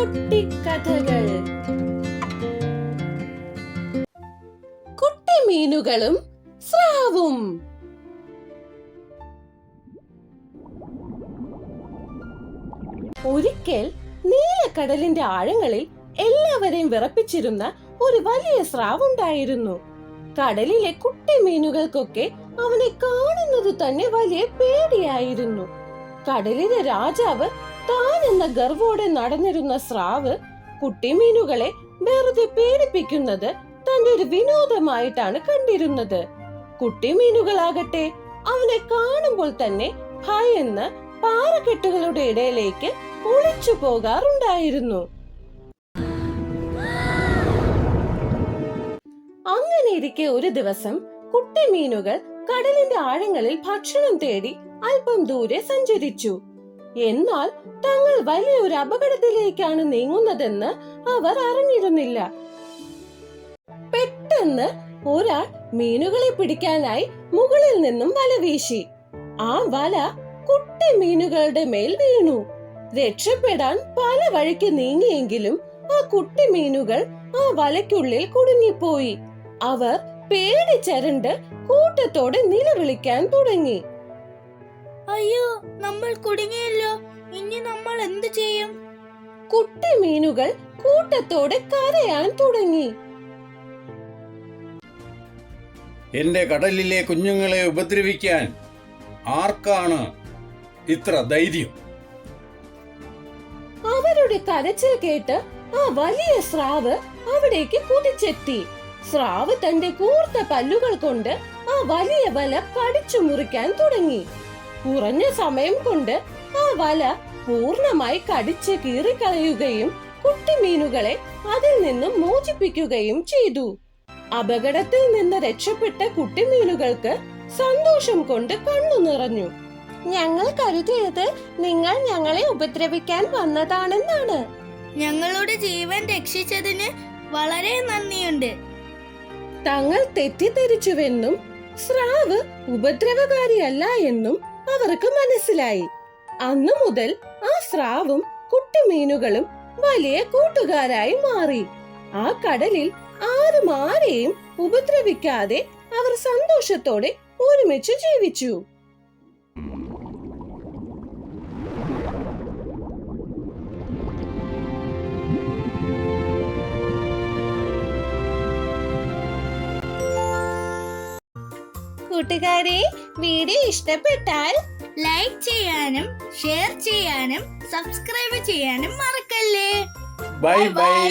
കുട്ടിക്കഥകൾ. കുട്ടിമീനുകളും സ്രാവും. ഒരിക്കൽ നീലക്കടലിന്റെ ആഴങ്ങളിൽ എല്ലാവരെയും വിറപ്പിച്ചിരുന്ന ഒരു വലിയ സ്രാവുണ്ടായിരുന്നു. കടലിലെ കുട്ടിമീനുകൾക്കൊക്കെ അവനെ കാണുന്നത് തന്നെ വലിയ പേടിയായിരുന്നു. കടലിലെ രാജാവ് താൻ എന്ന ഗർവോടെ നടന്നിരുന്ന സ്രാവ് കുട്ടിമീനുകളെ വെറുതെ പേടിപ്പിക്കുന്നത് തന്റെ ഒരു വിനോദമായിട്ടാണ് കണ്ടിരുന്നത്. കുട്ടിമീനുകളാകട്ടെ അവനെ കാണുമ്പോൾ തന്നെ ഭയന്ന് പാറക്കെട്ടുകളുടെ ഇടയിലേക്ക് ഒളിച്ചു പോകാറുണ്ടായിരുന്നു. അങ്ങനെ ഇരിക്കെ ഒരു ദിവസം കുട്ടിമീനുകൾ കടലിന്റെ ആഴങ്ങളിൽ ഭക്ഷണം തേടി അല്പം ദൂരെ സഞ്ചരിച്ചു. എന്നാൽ തങ്ങൾ വലിയൊരു അപകടത്തിലേക്കാണ് നീങ്ങുന്നതെന്ന് അവർ അറിഞ്ഞിരുന്നില്ല. പെട്ടെന്ന് ഒരാൾ മീനുകളെ പിടിക്കാനായി മുകളിൽ നിന്നും വല വീശി. ആ വല കുട്ടി മീനുകളുടെ മേൽ വീണു. രക്ഷപ്പെടാൻ പല വഴിക്ക് നീങ്ങിയെങ്കിലും ആ കുട്ടി മീനുകൾ ആ വലയ്ക്കുള്ളിൽ കുടുങ്ങിപ്പോയി. അവർ പേടിച്ചരണ്ട് കൂട്ടത്തോടെ നിലവിളിക്കാൻ തുടങ്ങി. അയ്യോ, നമ്മൾ കുടുങ്ങിയല്ലോ, ഇനി നമ്മൾ എന്ത് ചെയ്യും? കുട്ടി മീനുകൾ കൂട്ടത്തോടെ കരയാൻ തുടങ്ങി. എന്റെ കടലിലെ കുഞ്ഞുങ്ങളെ ഉപദ്രവിക്കാൻ ആർക്കാണ് ഇത്ര ധൈര്യം? അവരുടെ കരച്ചിൽ കേട്ട് ആ വലിയ സ്രാവ് അവിടേക്ക് കുതിച്ചെത്തി. സ്രാവ് തന്റെ കൂർത്ത പല്ലുകൾ കൊണ്ട് ആ വലിയ വല കടിച്ചു മുറിക്കാൻ തുടങ്ങി. കുറഞ്ഞ സമയം കൊണ്ട് ആ വല പൂർണ്ണമായി കടിച്ച് കീറിക്കളയുകയും കുട്ടിമീനുകളെ അതിൽ നിന്നും മോചിപ്പിക്കുകയും ചെയ്തു. അപകടത്തിൽ നിന്ന് രക്ഷപ്പെട്ട കുട്ടിമീനുകൾക്ക് സന്തോഷം കൊണ്ട് കണ്ണു നിറഞ്ഞു. ഞങ്ങൾ കരുതിയത് നിങ്ങൾ ഞങ്ങളെ ഉപദ്രവിക്കാൻ വന്നതാണെന്നാണ്. ഞങ്ങളുടെ ജീവൻ രക്ഷിച്ചതിന് വളരെ നന്ദിയുണ്ട്. തങ്ങൾ തെറ്റിദ്ധരിച്ചുവെന്നും സ്രാവ് ഉപദ്രവകാരിയല്ല എന്നും അവർക്ക് മനസ്സിലായി. അന്നു മുതൽ ആ സ്രാവും കുട്ടിമീനുകളും വലിയ കൂട്ടുകാരായി മാറി. ആ കടലിൽ ആരും ആരെയും ഉപദ്രവിക്കാതെ അവർ സന്തോഷത്തോടെ ഒരുമിച്ച് ജീവിച്ചു. കൂട്ടുകാരെ, വീഡിയോ ഇഷ്ടപ്പെട്ടാൽ ലൈക്ക് ചെയ്യാനും ഷെയർ ചെയ്യാനും സബ്സ്ക്രൈബ് ചെയ്യാനും മറക്കല്ലേ. Bye bye.